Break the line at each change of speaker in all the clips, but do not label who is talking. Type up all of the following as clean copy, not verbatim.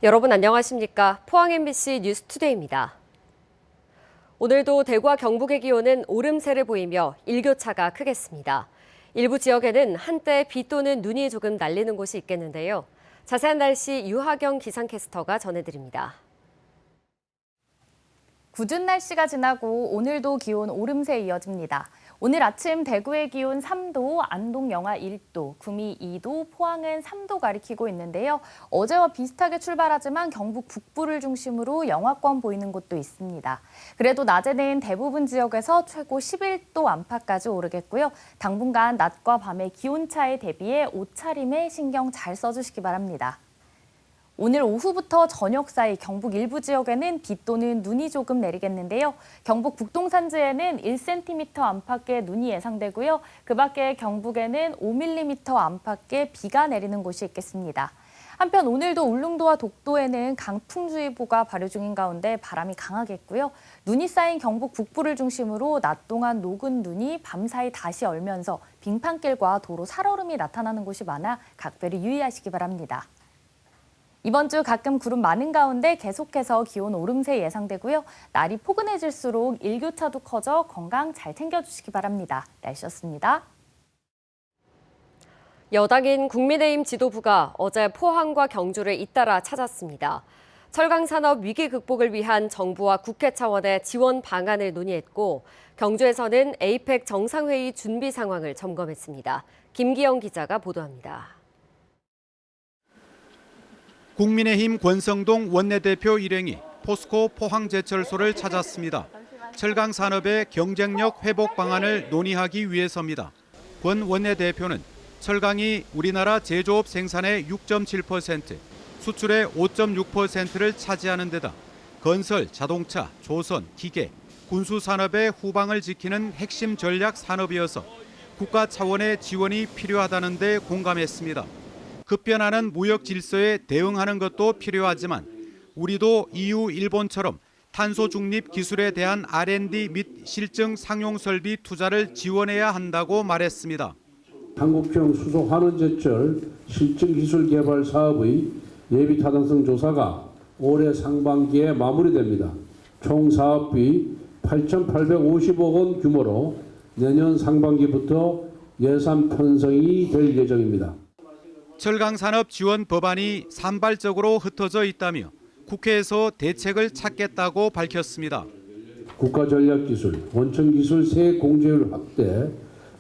여러분 안녕하십니까? 포항 MBC 뉴스투데이입니다. 오늘도 대구와 경북의 기온은 오름세를 보이며 일교차가 크겠습니다. 일부 지역에는 한때 비 또는 눈이 조금 날리는 곳이 있겠는데요. 자세한 날씨 유하경 기상캐스터가 전해드립니다.
궂은 날씨가 지나고 오늘도 기온 오름세 이어집니다. 오늘 아침 대구의 기온 3도, 안동 영하 1도, 구미 2도, 포항은 3도 가리키고 있는데요. 어제와 비슷하게 출발하지만 경북 북부를 중심으로 영하권 보이는 곳도 있습니다. 그래도 낮에는 대부분 지역에서 최고 11도 안팎까지 오르겠고요. 당분간 낮과 밤의 기온차에 대비해 옷차림에 신경 잘 써주시기 바랍니다. 오늘 오후부터 저녁 사이 경북 일부 지역에는 비 또는 눈이 조금 내리겠는데요. 경북 북동 산지에는 1cm 안팎의 눈이 예상되고요. 그 밖에 경북에는 5mm 안팎의 비가 내리는 곳이 있겠습니다. 한편 오늘도 울릉도와 독도에는 강풍주의보가 발효 중인 가운데 바람이 강하겠고요. 눈이 쌓인 경북 북부를 중심으로 낮 동안 녹은 눈이 밤사이 다시 얼면서 빙판길과 도로 살얼음이 나타나는 곳이 많아 각별히 유의하시기 바랍니다. 이번 주 가끔 구름 많은 가운데 계속해서 기온 오름세 예상되고요. 날이 포근해질수록 일교차도 커져 건강 잘 챙겨주시기 바랍니다. 날씨였습니다.
여당인 국민의힘 지도부가 어제 포항과 경주를 잇따라 찾았습니다. 철강산업 위기 극복을 위한 정부와 국회 차원의 지원 방안을 논의했고 경주에서는 에이펙 정상회의 준비 상황을 점검했습니다. 김기영 기자가 보도합니다.
국민의힘 권성동 원내대표 일행이 포스코 포항제철소를 찾았습니다. 철강산업의 경쟁력 회복 방안을 논의하기 위해서입니다. 권 원내대표는 철강이 우리나라 제조업 생산의 6.7%, 수출의 5.6%를 차지하는 데다 건설, 자동차, 조선, 기계, 군수산업의 후방을 지키는 핵심 전략 산업이어서 국가 차원의 지원이 필요하다는 데 공감했습니다. 급변하는 무역 질서에 대응하는 것도 필요하지만 우리도 EU, 일본처럼 탄소 중립 기술에 대한 R&D 및 실증 상용 설비 투자를 지원해야 한다고 말했습니다.
한국형 수소 환원제철 실증 기술 개발 사업의 예비 타당성 조사가 올해 상반기에 마무리됩니다. 총 사업비 8,850억 원 규모로 내년 상반기부터 예산 편성이 될 예정입니다.
철강산업 지원 법안이 산발적으로 흩어져 있다며 국회에서 대책을 찾겠다고 밝혔습니다.
국가전략기술, 원천기술 세 공제율 확대,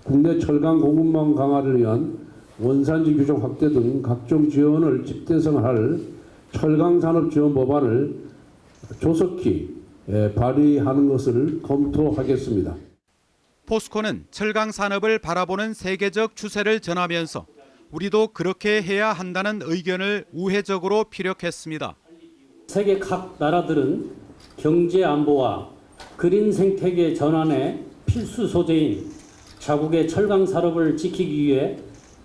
국내 철강 공급망 강화를 위한 원산지 규정 확대 등 각종 지원을 집대성할 철강산업 지원 법안을 조속히 발의하는 것을 검토하겠습니다.
포스코는 철강산업을 바라보는 세계적 추세를 전하면서 우리도 그렇게 해야 한다는 의견을 우회적으로 피력했습니다.
세계 각 나라들은 경제 안보와 그린 생태계 전환의 필수 소재인 자국의 철강 산업을 지키기 위해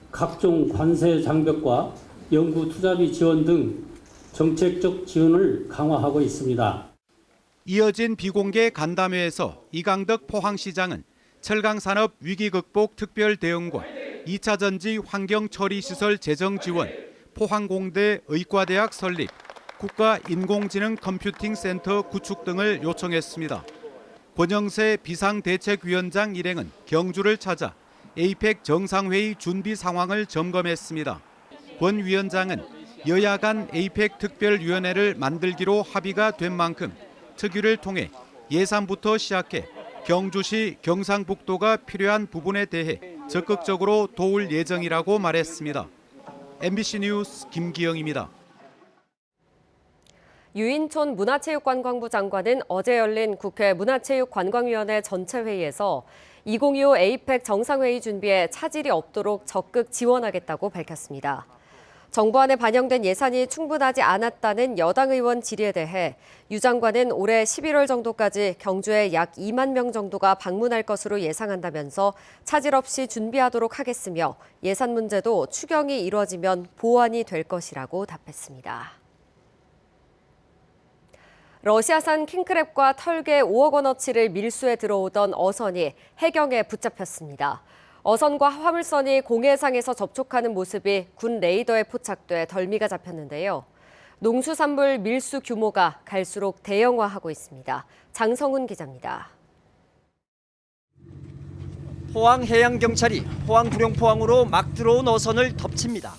각종 관세 장벽과 연구 투자비 지원 등 정책적 지원을 강화하고 있습니다.
이어진 비공개 간담회에서 이강덕 포항시장은 철강산업 위기 극복 특별 대응과 2차 전지 환경 처리 시설 재정 지원, 포항공대 의과대학 설립, 국가 인공지능 컴퓨팅 센터 구축 등을 요청했습니다. 권영세 비상대책위원장 일행은 경주를 찾아 에이펙 정상회의 준비 상황을 점검했습니다. 권 위원장은 여야 간 에이펙 특별위원회를 만들기로 합의가 된 만큼 특위를 통해 예산부터 시작해 경주시 경상북도가 필요한 부분에 대해 적극적으로 도울 예정이라고 말했습니다. MBC 뉴스 김기영입니다.
유인촌 문화체육관광부 장관은 어제 열린 국회 문화체육관광위원회 전체 회의에서 2025 에이펙 정상회의 준비에 차질이 없도록 적극 지원하겠다고 밝혔습니다. 정부안에 반영된 예산이 충분하지 않았다는 여당 의원 질의에 대해 유 장관은 올해 11월 정도까지 경주에 약 2만 명 정도가 방문할 것으로 예상한다면서 차질 없이 준비하도록 하겠으며 예산 문제도 추경이 이루어지면 보완이 될 것이라고 답했습니다. 러시아산 킹크랩과 털개 5억 원어치를 밀수해 들어오던 어선이 해경에 붙잡혔습니다. 어선과 화물선이 공해상에서 접촉하는 모습이 군 레이더에 포착돼 덜미가 잡혔는데요. 농수산물 밀수 규모가 갈수록 대형화하고 있습니다. 장성훈 기자입니다.
포항해양경찰이 포항구룡포항으로 막 들어온 어선을 덮칩니다.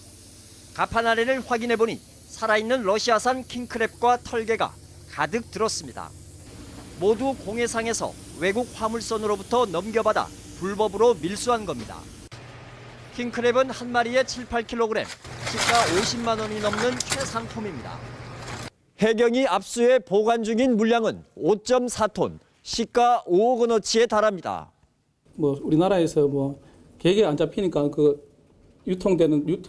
가판 아래를 확인해보니 살아있는 러시아산 킹크랩과 털개가 가득 들었습니다. 모두 공해상에서 외국 화물선으로부터 넘겨받아 불법으로 밀수한 겁니다. 킹크랩은 한 마리에 7, 8kg, 시가 50만 원이 넘는 최상품입니다. 해경이 압수해 보관 중인 물량은 5.4톤, 시가 5억 원어치에 달합니다.
우리나라에서 계획이 안 잡히니까 유통되는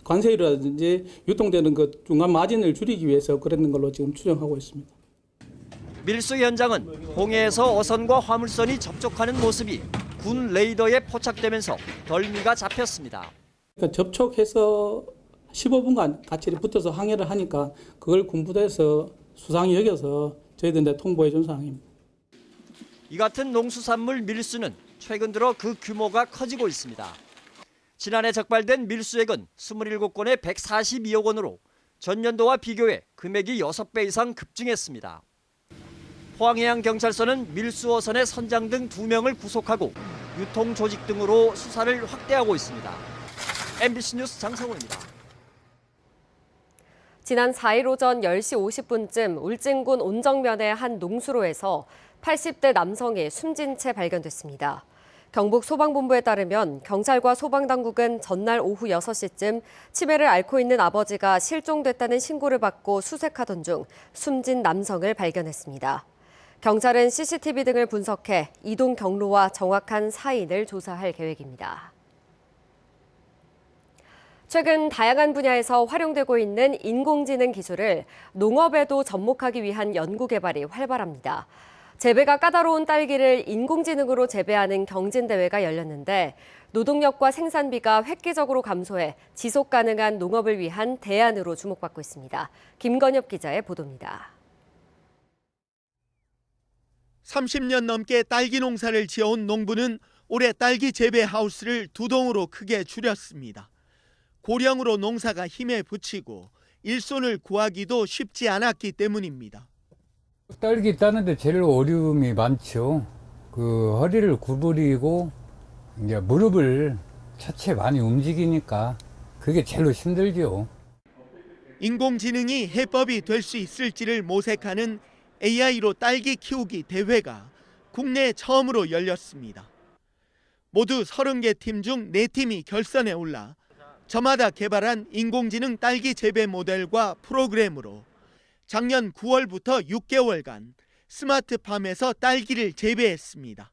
관세율이라든지 유통되는 중간 마진을 줄이기 위해서 그랬는 걸로 지금 추정하고 있습니다.
밀수 현장은 홍해에서 어선과 화물선이 접촉하는 모습이 군 레이더에 포착되면서 덜미가 잡혔습니다.
그러니까 접촉해서 15분간 같이 붙어서 항해를 하니까 그걸 군부대에서 수상히 여겨서 저희들한테 통보해 준 사항입니다.
이 같은 농수산물 밀수는 최근 들어 그 규모가 커지고 있습니다. 지난해 적발된 밀수액은 27건에 142억 원으로 전년도와 비교해 금액이 6배 이상 급증했습니다. 포항해양경찰서는 밀수어선의 선장 등 2명을 구속하고 유통조직 등으로 수사를 확대하고 있습니다. MBC 뉴스 장성훈입니다.
지난 4일 오전 10시 50분쯤 울진군 온정면의 한 농수로에서 80대 남성이 숨진 채 발견됐습니다. 경북 소방본부에 따르면 경찰과 소방당국은 전날 오후 6시쯤 치매를 앓고 있는 아버지가 실종됐다는 신고를 받고 수색하던 중 숨진 남성을 발견했습니다. 경찰은 CCTV 등을 분석해 이동 경로와 정확한 사인을 조사할 계획입니다. 최근 다양한 분야에서 활용되고 있는 인공지능 기술을 농업에도 접목하기 위한 연구 개발이 활발합니다. 재배가 까다로운 딸기를 인공지능으로 재배하는 경진대회가 열렸는데 노동력과 생산비가 획기적으로 감소해 지속 가능한 농업을 위한 대안으로 주목받고 있습니다. 김건엽 기자의 보도입니다.
30년 넘게 딸기 농사를 지어온 농부는 올해 딸기 재배 하우스를 2동으로 크게 줄였습니다. 고령으로 농사가 힘에 부치고 일손을 구하기도 쉽지 않았기 때문입니다.
딸기 따는데 제일 어려움이 많죠. 허리를 구부리고 이제 무릎을 차체 많이 움직이니까 그게 제일 힘들죠.
인공지능이 해법이 될 수 있을지를 모색하는 AI로 딸기 키우기 대회가 국내 처음으로 열렸습니다. 모두 30개 팀 중 4팀이 결선에 올라 저마다 개발한 인공지능 딸기 재배 모델과 프로그램으로 작년 9월부터 6개월간 스마트팜에서 딸기를 재배했습니다.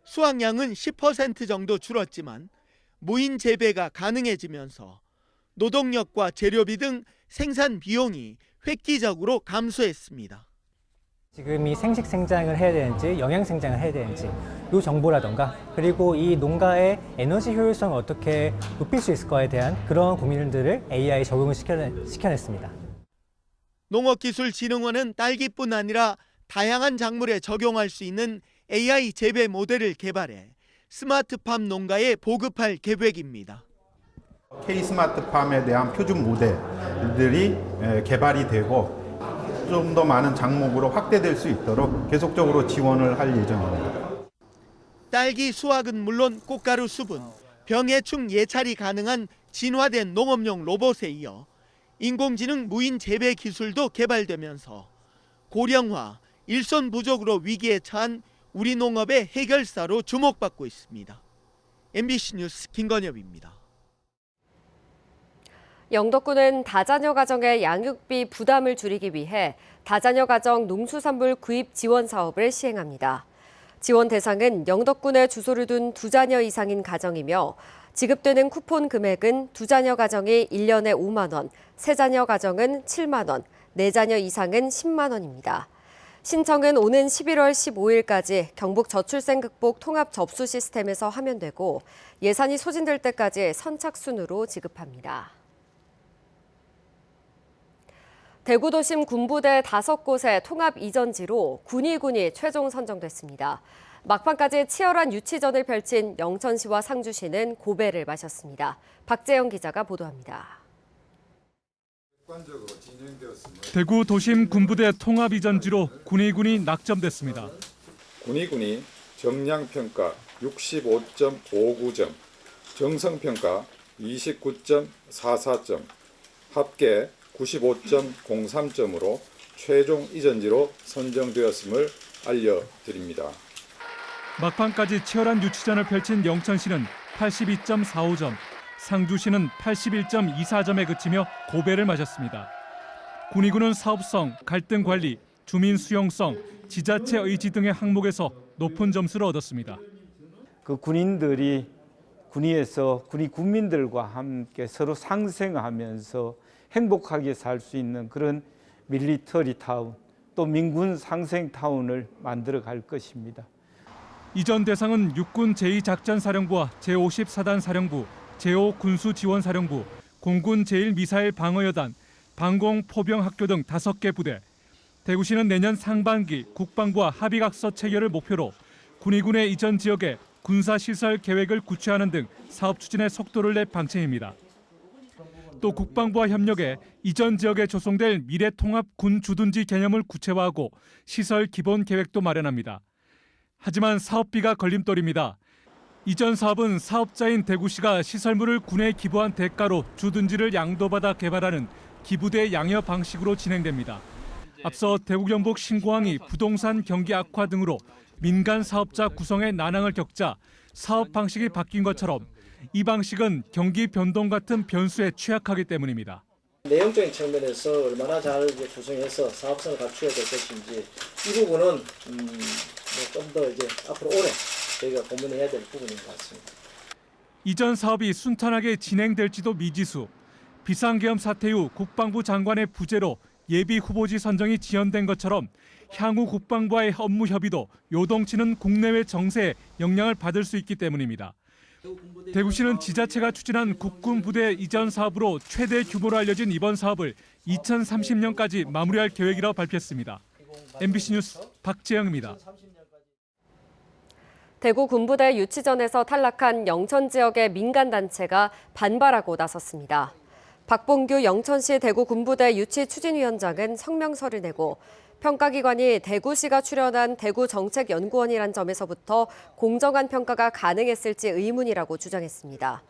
수확량은 10% 정도 줄었지만 무인 재배가 가능해지면서 노동력과 재료비 등 생산 비용이 획기적으로 감소했습니다.
지금 이 생식 생장을 해야 되는지 영양 생장을 해야 되는지 이 정보라던가 그리고 이 농가의 에너지 효율성을 어떻게 높일 수 있을까에 대한 그런 고민들을 AI에 적용을 시켜냈습니다.
농업기술진흥원은 딸기뿐 아니라 다양한 작물에 적용할 수 있는 AI 재배 모델을 개발해 스마트팜 농가에 보급할 계획입니다.
K-스마트팜에 대한 표준 모델들이 개발이 되고 좀 더 많은 작목으로 확대될 수 있도록 계속적으로 지원을 할 예정입니다.
딸기 수확은 물론 꽃가루 수분, 병해충 예찰이 가능한 진화된 농업용 로봇에 이어 인공지능 무인 재배 기술도 개발되면서 고령화, 일손 부족으로 위기에 처한 우리 농업의 해결사로 주목받고 있습니다. MBC 뉴스 김건엽입니다.
영덕군은 다자녀 가정의 양육비 부담을 줄이기 위해 다자녀 가정 농수산물 구입 지원 사업을 시행합니다. 지원 대상은 영덕군에 주소를 둔 2자녀 이상인 가정이며 지급되는 쿠폰 금액은 2자녀 가정이 1년에 5만 원, 3자녀 가정은 7만 원, 4자녀 이상은 10만 원입니다. 신청은 오는 11월 15일까지 경북저출생극복 통합 접수 시스템에서 하면 되고 예산이 소진될 때까지 선착순으로 지급합니다. 대구도심 군부대 5곳의 통합 이전지로 군위군이 최종 선정됐습니다. 막판까지 치열한 유치전을 펼친 영천시와 상주시는 고배를 마셨습니다. 박재영 기자가 보도합니다.
대구 도심 군부대 통합이전지로 군의군이 낙점됐습니다.
군의군이 정량평가 65.59점, 정성평가 29.44점, 합계 95.03점으로 최종 이전지로 선정되었음을 알려드립니다.
막판까지 치열한 유치전을 펼친 영천시는 82.45점, 상주시는 81.24점에 그치며 고배를 마셨습니다. 군의군은 사업성, 갈등 관리, 주민 수용성, 지자체 의지 등의 항목에서 높은 점수를 얻었습니다.
그 군인들이 군위에서 군민들과 함께 서로 상생하면서 행복하게 살 수 있는 그런 밀리터리 타운, 또 민군 상생 타운을 만들어 갈 것입니다.
이전 대상은 육군 제2작전사령부와 제54단 사령부, 제5군수지원사령부, 공군 제1미사일 방어여단, 방공포병학교 등 5개 부대. 대구시는 내년 상반기 국방부와 합의각서 체결을 목표로 군의군의 이전 지역에 군사시설 계획을 구체화하는 등 사업 추진에 속도를 낼 방침입니다. 또 국방부와 협력해 이전 지역에 조성될 미래통합 군 주둔지 개념을 구체화하고 시설 기본 계획도 마련합니다. 하지만 사업비가 걸림돌입니다. 이전 사업은 사업자인 대구시가 시설물을 군에 기부한 대가로 주둔지를 양도받아 개발하는 기부대 양여 방식으로 진행됩니다. 앞서 대구 경북 신공항이 부동산 경기 악화 등으로 민간 사업자 구성에 난항을 겪자 사업 방식이 바뀐 것처럼 이 방식은 경기 변동 같은 변수에 취약하기 때문입니다.
내용적인 측면에서 얼마나 잘 구성해서 사업성을 갖추어야 될 것인지 이 부분은 좀 더 이제 앞으로 오래 저희가 고민해야 될 부분인 것 같습니다.
이전 사업이 순탄하게 진행될지도 미지수. 비상계엄 사태 후 국방부 장관의 부재로 예비 후보지 선정이 지연된 것처럼 향후 국방부와의 업무 협의도 요동치는 국내외 정세에 영향을 받을 수 있기 때문입니다. 대구시는 지자체가 추진한 국군 부대 이전 사업으로 최대 규모로 알려진 이번 사업을 2030년까지 마무리할 계획이라고 밝혔습니다. MBC 뉴스 박재영입니다.
대구 군부대 유치전에서 탈락한 영천 지역의 민간단체가 반발하고 나섰습니다. 박봉규 영천시 대구 군부대 유치 추진위원장은 성명서를 내고 평가기관이 대구시가 출연한 대구정책연구원이란 점에서부터 공정한 평가가 가능했을지 의문이라고 주장했습니다.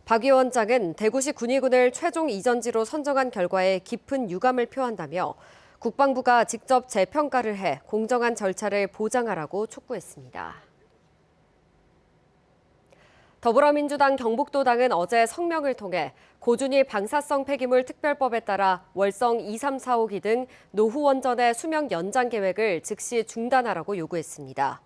박 위원장은 대구시 군의군을 최종 이전지로 선정한 결과에 깊은 유감을 표한다며 국방부가 직접 재평가를 해 공정한 절차를 보장하라고 촉구했습니다. 더불어민주당 경북도당은 어제 성명을 통해 고준위 방사성 폐기물 특별법에 따라 월성 2345기 등 노후원전의 수명 연장 계획을 즉시 중단하라고 요구했습니다.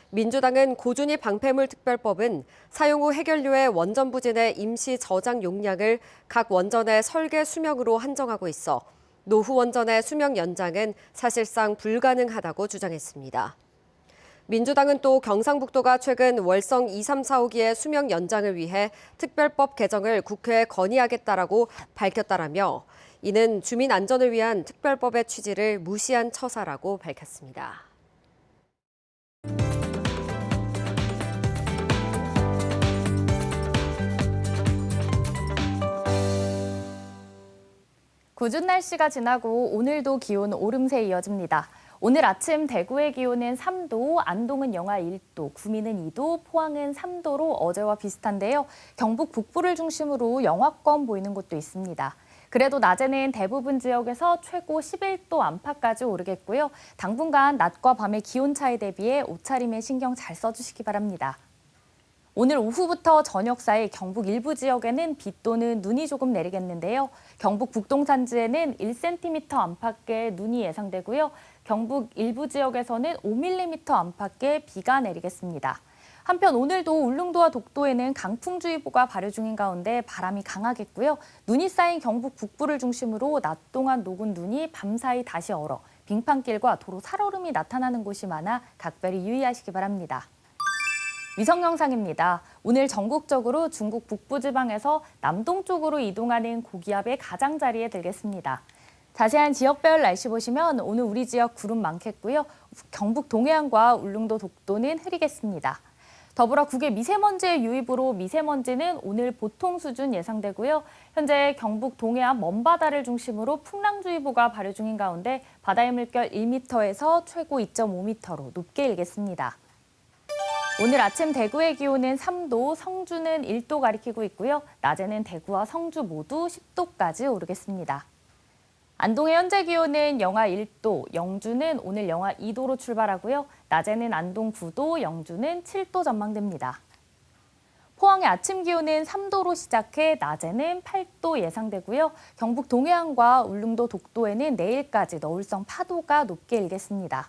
민주당은 고준위 방패물 특별법은 사용 후 해결료의 원전 부진의 임시 저장 용량을 각 원전의 설계 수명으로 한정하고 있어 노후원전의 수명 연장은 사실상 불가능하다고 주장했습니다. 민주당은 또 경상북도가 최근 월성 2345기의 수명 연장을 위해 특별법 개정을 국회에 건의하겠다라고 밝혔다라며 이는 주민 안전을 위한 특별법의 취지를 무시한 처사라고 밝혔습니다.
궂은 날씨가 지나고 오늘도 기온 오름세 이어집니다. 오늘 아침 대구의 기온은 3도, 안동은 영하 1도, 구미는 2도, 포항은 3도로 어제와 비슷한데요. 경북 북부를 중심으로 영하권 보이는 곳도 있습니다. 그래도 낮에는 대부분 지역에서 최고 11도 안팎까지 오르겠고요. 당분간 낮과 밤의 기온 차이 대비해 옷차림에 신경 잘 써주시기 바랍니다. 오늘 오후부터 저녁 사이 경북 일부 지역에는 비 또는 눈이 조금 내리겠는데요. 경북 북동 산지에는 1cm 안팎의 눈이 예상되고요. 경북 일부 지역에서는 5mm 안팎의 비가 내리겠습니다. 한편 오늘도 울릉도와 독도에는 강풍주의보가 발효 중인 가운데 바람이 강하겠고요. 눈이 쌓인 경북 북부를 중심으로 낮 동안 녹은 눈이 밤사이 다시 얼어 빙판길과 도로 살얼음이 나타나는 곳이 많아 각별히 유의하시기 바랍니다. 위성 영상입니다. 오늘 전국적으로 중국 북부지방에서 남동쪽으로 이동하는 고기압의 가장자리에 들겠습니다. 자세한 지역별 날씨 보시면 오늘 우리 지역 구름 많겠고요. 경북 동해안과 울릉도 독도는 흐리겠습니다. 더불어 국외 미세먼지의 유입으로 미세먼지는 오늘 보통 수준 예상되고요. 현재 경북 동해안 먼바다를 중심으로 풍랑주의보가 발효 중인 가운데 바다의 물결 1m에서 최고 2.5m로 높게 일겠습니다. 오늘 아침 대구의 기온은 3도, 성주는 1도 가리키고 있고요. 낮에는 대구와 성주 모두 10도까지 오르겠습니다. 안동의 현재 기온은 영하 1도, 영주는 오늘 영하 2도로 출발하고요. 낮에는 안동 9도, 영주는 7도 전망됩니다. 포항의 아침 기온은 3도로 시작해 낮에는 8도 예상되고요. 경북 동해안과 울릉도 독도에는 내일까지 너울성 파도가 높게 일겠습니다.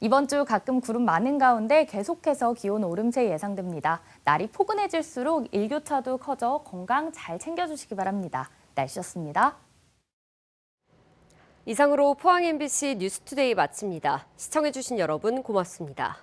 이번 주 가끔 구름 많은 가운데 계속해서 기온 오름세 예상됩니다. 날이 포근해질수록 일교차도 커져 건강 잘 챙겨주시기 바랍니다. 날씨였습니다.
이상으로 포항 MBC 뉴스투데이 마칩니다. 시청해주신 여러분 고맙습니다.